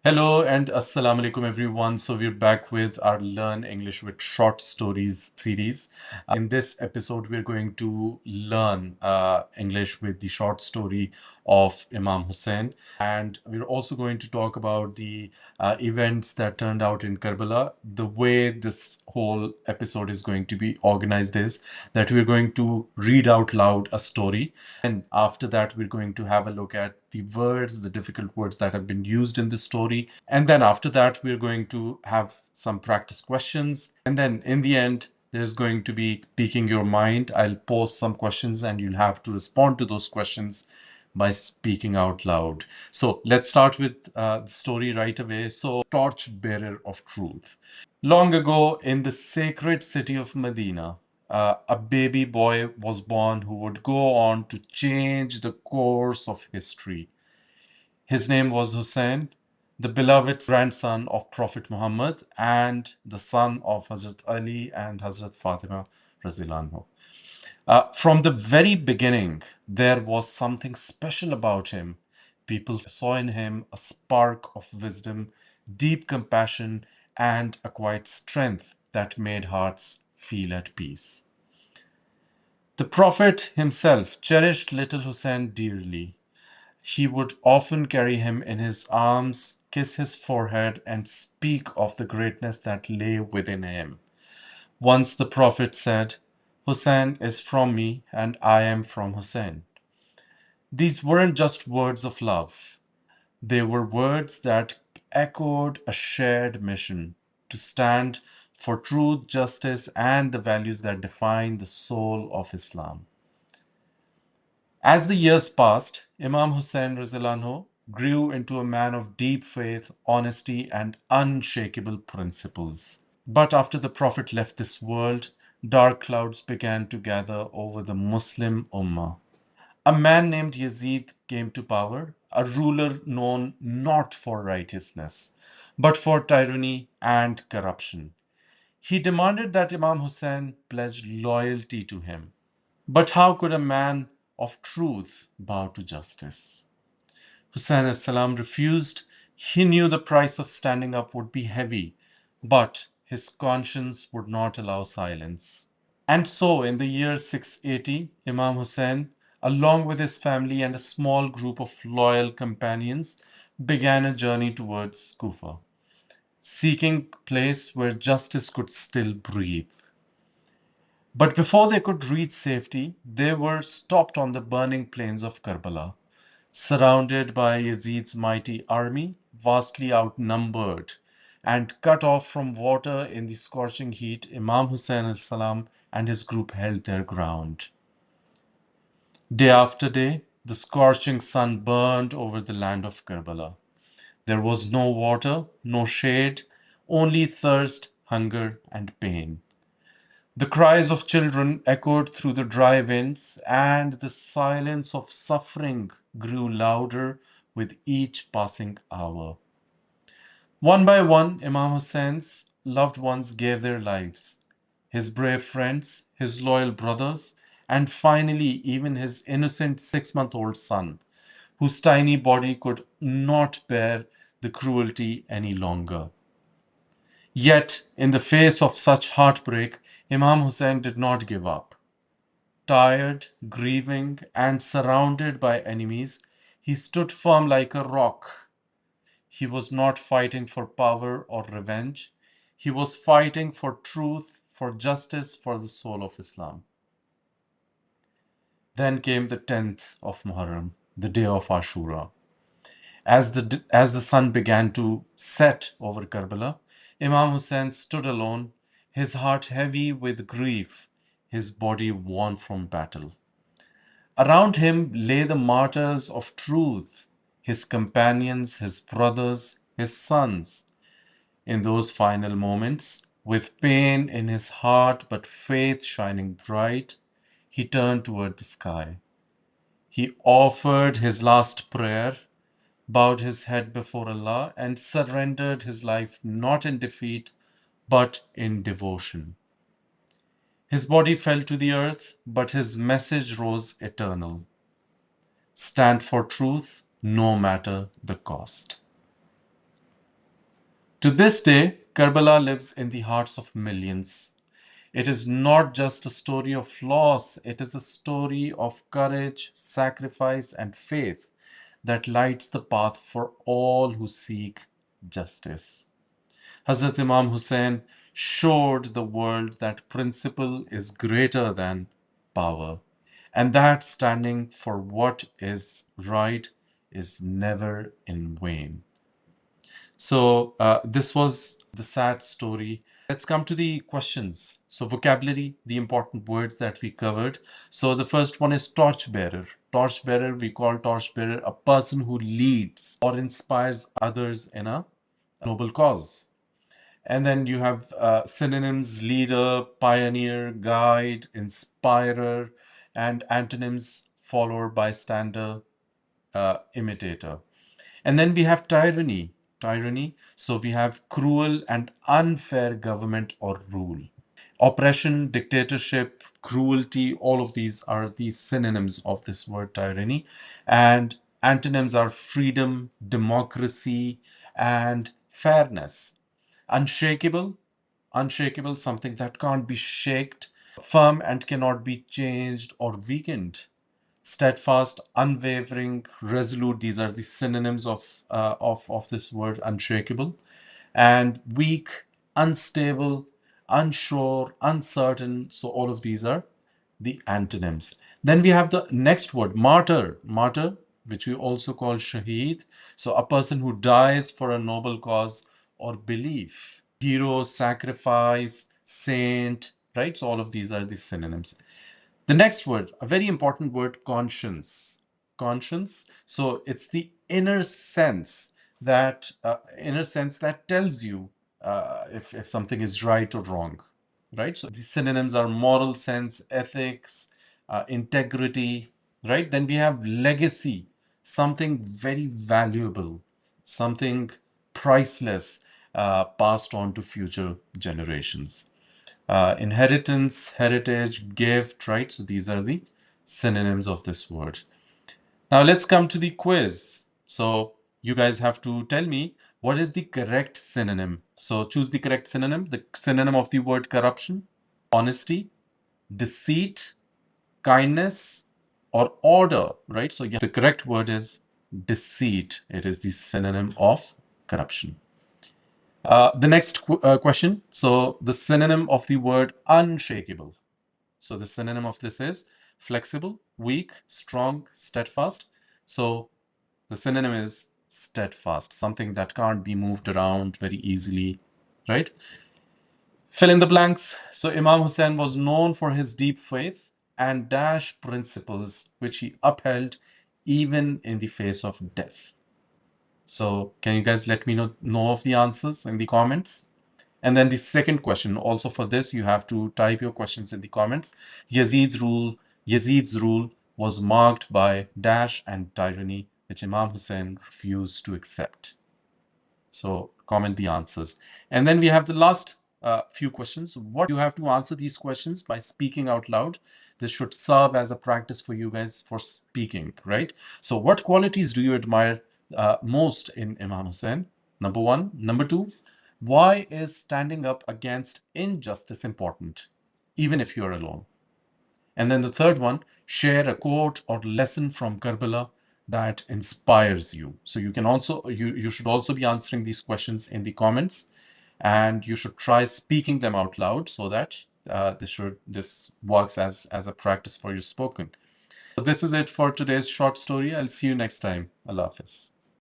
Hello and assalamu alaikum everyone. So we're back with our Learn English with Short Stories series. In this episode, we're going to learn English with the short story of Imam Hussain. And we're also going to talk about the events that turned out in Karbala. The way this whole episode is going to be organized is that we're going to read out loud a story. And after that, we're going to have a look at the words, the difficult words that have been used in the story. And then after that, we're going to have some practice questions. And then in the end, there's going to be speaking your mind. I'll pose some questions and you'll have to respond to those questions by speaking out loud. So let's start with the story right away. So, torchbearer of truth. Long ago, in the sacred city of Medina, a baby boy was born who would go on to change the course of history. His name was Hussein, the beloved grandson of Prophet Muhammad and the son of Hazrat Ali and Hazrat Fatima Razillahu anhu. From the very beginning, there was something special about him. People saw in him a spark of wisdom, deep compassion, and a quiet strength that made hearts feel at peace. The Prophet himself cherished little Hussein dearly. He would often carry him in his arms, kiss his forehead, and speak of the greatness that lay within him. Once the Prophet said, "Hussein is from me and I am from Hussein." These weren't just words of love, they were words that echoed a shared mission to stand for truth, justice, and the values that define the soul of Islam. As the years passed, Imam Hussain Rizalano grew into a man of deep faith, honesty, and unshakable principles. But after the Prophet left this world, dark clouds began to gather over the Muslim Ummah. A man named Yazid came to power, a ruler known not for righteousness, but for tyranny and corruption. He demanded that Imam Hussein pledge loyalty to him. But how could a man of truth bow to justice? Hussein as-salam refused. He knew the price of standing up would be heavy, but his conscience would not allow silence. And so, in the year 680, Imam Hussein, along with his family and a small group of loyal companions, began a journey towards Kufa, seeking a place where justice could still breathe. But before they could reach safety, they were stopped on the burning plains of Karbala, surrounded by Yazid's mighty army, vastly outnumbered, and cut off from water in the scorching heat. Imam Hussein al-Salam and his group held their ground. Day after day, the scorching sun burned over the land of Karbala. There was no water, no shade, only thirst, hunger, and pain. The cries of children echoed through the dry winds, and the silence of suffering grew louder with each passing hour. One by one, Imam Hussein's loved ones gave their lives. His brave friends, his loyal brothers, and finally, even his innocent 6-month-old son, whose tiny body could not bear the cruelty any longer. Yet, in the face of such heartbreak, Imam Hussein did not give up. Tired, grieving, and surrounded by enemies, he stood firm like a rock. He was not fighting for power or revenge. He was fighting for truth, for justice, for the soul of Islam. Then came the 10th of Muharram, the day of Ashura. As the sun began to set over Karbala, Imam Hussein stood alone, his heart heavy with grief, his body worn from battle. Around him lay the martyrs of truth, his companions, his brothers, his sons. In those final moments, with pain in his heart but faith shining bright, he turned toward the sky. He offered his last prayer, bowed his head before Allah, and surrendered his life not in defeat but in devotion. His body fell to the earth, but his message rose eternal. Stand for truth, no matter the cost. To this day, Karbala lives in the hearts of millions. It is not just a story of loss, it is a story of courage, sacrifice, and faith that lights the path for all who seek justice. Hazrat Imam Hussain showed the world that principle is greater than power, and that standing for what is right is never in vain. So, this was the sad story. Let's come to the questions. So, vocabulary, the important words that we covered. So, the first one is torchbearer. Torchbearer, we call torchbearer a person who leads or inspires others in a noble cause. And then you have synonyms leader, pioneer, guide, inspirer, and antonyms follower, bystander, imitator. And then we have tyranny. Tyranny. So we have cruel and unfair government or rule. Oppression, dictatorship, cruelty, all of these are the synonyms of this word tyranny. And antonyms are freedom, democracy, and fairness. Unshakable, unshakable, something that can't be shaked, firm and cannot be changed or weakened. Steadfast, unwavering, resolute, these are the synonyms of this word unshakable. And weak, unstable, unsure, uncertain. So all of these are the antonyms. Then we have the next word, martyr. Martyr, which we also call shaheed. So a person who dies for a noble cause or belief. Hero, sacrifice, saint, right? So all of these are the synonyms. The next word, a very important word, conscience. Conscience. So it's the inner sense that tells you if something is right or wrong, right? So the synonyms are moral sense, ethics, integrity, right? Then we have legacy, something very valuable, something priceless, passed on to future generations. Inheritance, heritage, gift, right? So these are the synonyms of this word. Now let's come to the quiz. So you guys have to tell me what is the correct synonym. So choose the correct synonym. The synonym of the word corruption, honesty, deceit, kindness, or order, right? So yeah, the correct word is deceit. It is the synonym of corruption. The next question. So the synonym of the word unshakable. So the synonym of this is flexible, weak, strong, steadfast. So the synonym is steadfast, something that can't be moved around very easily, right? Fill in the blanks. So Imam Hussain was known for his deep faith and dash principles which he upheld even in the face of death. So can you guys let me know of the answers in the comments? And then the second question, also for this, you have to type your questions in the comments. Yazid's rule was marked by dash and tyranny, which Imam Hussain refused to accept. So comment the answers. And then we have the last few questions. What you have to answer these questions by speaking out loud. This should serve as a practice for you guys for speaking, right? So what qualities do you admire most in Imam Hussain? Number one. Number two, why is standing up against injustice important, even if you're alone? And then the third one, share a quote or lesson from Karbala that inspires you. So you can also you should also be answering these questions in the comments, and you should try speaking them out loud so that this works as a practice for your spoken. So this is it for today's short story. I'll see you next time. Allah Hafiz.